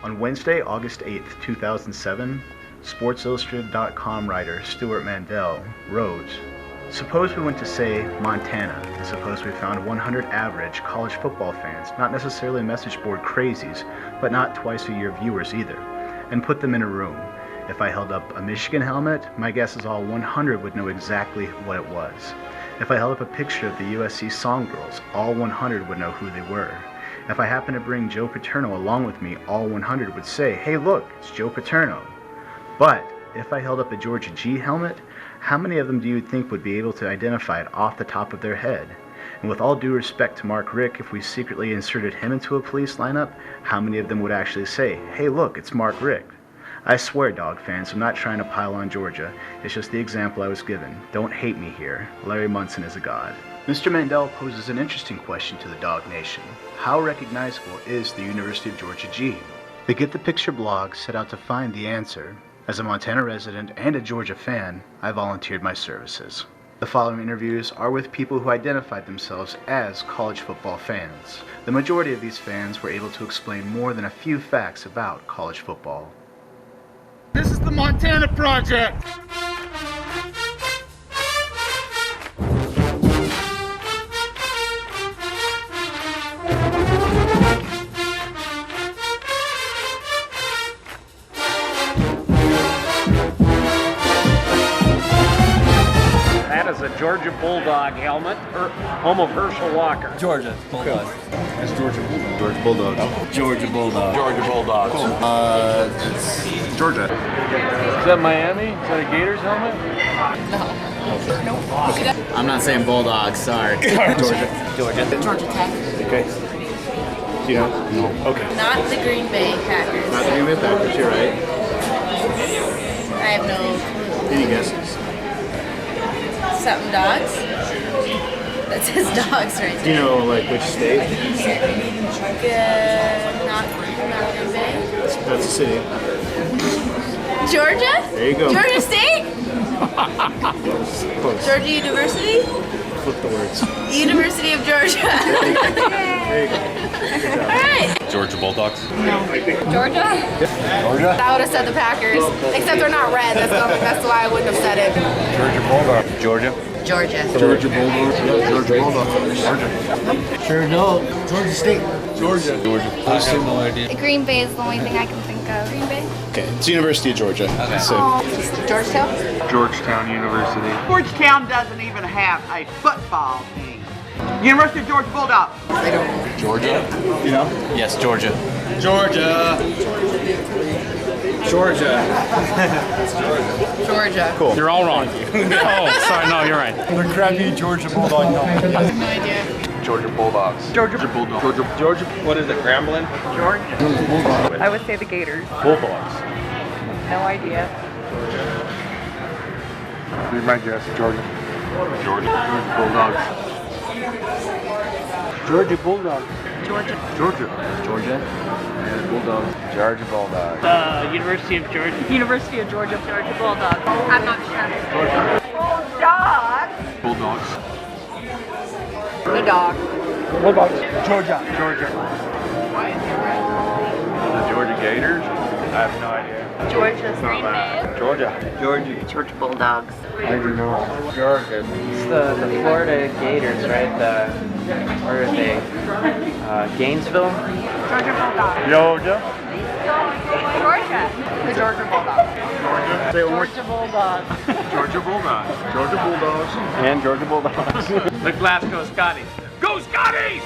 On Wednesday, August 8th, 2007, SportsIllustrated.com writer Stewart Mandel wrote, "Suppose we went to, say, Montana, and suppose we found 100 average college football fans, not necessarily message board crazies, but not twice-a-year viewers either, and put them in a room. If I held up a Michigan helmet, my guess is all 100 would know exactly what it was. If I held up a picture of the USC Songgirls, all 100 would know who they were. If I happened to bring Joe Paterno along with me, all 100 would say, 'Hey look, it's Joe Paterno.' But if I held up a Georgia G helmet, how many of them do you think would be able to identify it off the top of their head? And with all due respect to Mark Richt, if we secretly inserted him into a police lineup, how many of them would actually say, 'Hey look, it's Mark Richt'? I swear, Dog fans, I'm not trying to pile on Georgia. It's just the example I was given. Don't hate me here. Larry Munson is a god." Mr. Mandel poses an interesting question to the Dog Nation. How recognizable is the University of Georgia G? The Get the Picture blog set out to find the answer. As a Montana resident and a Georgia fan, I volunteered my services. The following interviews are with people who identified themselves as college football fans. The majority of these fans were able to explain more than a few facts about college football. This is the Montana Project! That is a Georgia Bulldog helmet, home of Herschel Walker. Georgia Bulldog. It's Georgia Bulldog. Georgia Bulldog. Georgia Bulldog. Georgia Bulldogs. It's Georgia. Is that Miami? Is that a Gators helmet? I'm not saying Bulldogs, sorry. Georgia. Georgia Tech. Okay. You know? No. Okay. Not the Green Bay Packers. Not the Green Bay Packers, you're right. I have no clue. Any guesses? Something dogs? That says dogs right Do you there. know, like, which state? Not Green Bay. That's a city. Georgia? There you go. Georgia State? Close. Georgia University? Flip the words. University of Georgia. There you go. Alright. Georgia Bulldogs. Georgia? Georgia? I would have said the Packers. Except they're not red. That's why I wouldn't have said it. Georgia Bulldog. Georgia. Georgia. Georgia Bulldogs. Georgia Bulldogs. Georgia. Sure no. Georgia State. Georgia. I have no idea. Green Bay is the only thing I can think of. Green Bay? Okay, it's the University of Georgia. Okay. So, Georgetown? Georgetown University. Georgetown doesn't even have a football team. University of Georgia Bulldogs. Georgia. you know? Yes, Georgia. Georgia. Georgia. Cool. You're all wrong. Oh, sorry, no, you're right. The crappy Georgia Bulldog. No idea. Georgia Bulldogs. Georgia Bulldogs. Georgia. What is it? Grambling. I would say the Gators. Bulldogs. No idea. Be my guess. Georgia. Georgia Bulldogs. Georgia Bulldogs. Georgia. Georgia. And Bulldogs. Georgia Bulldogs. University of Georgia. University of Georgia. Georgia Bulldogs. I'm not sure. Bulldogs. The dog. Georgia. The Georgia Gators. I have no idea. Georgia. Green Bay. Georgia. Georgia Bulldogs. Georgia. It's the Florida Gators, right? Where are they? Gainesville? Georgia Bulldogs. Georgia. Georgia. The Georgia Bulldogs. Say it one more Georgia Bulldogs. Georgia Bulldogs. Georgia Bulldogs. And Georgia Bulldogs. The Glasgow Scotties. Go Scotties!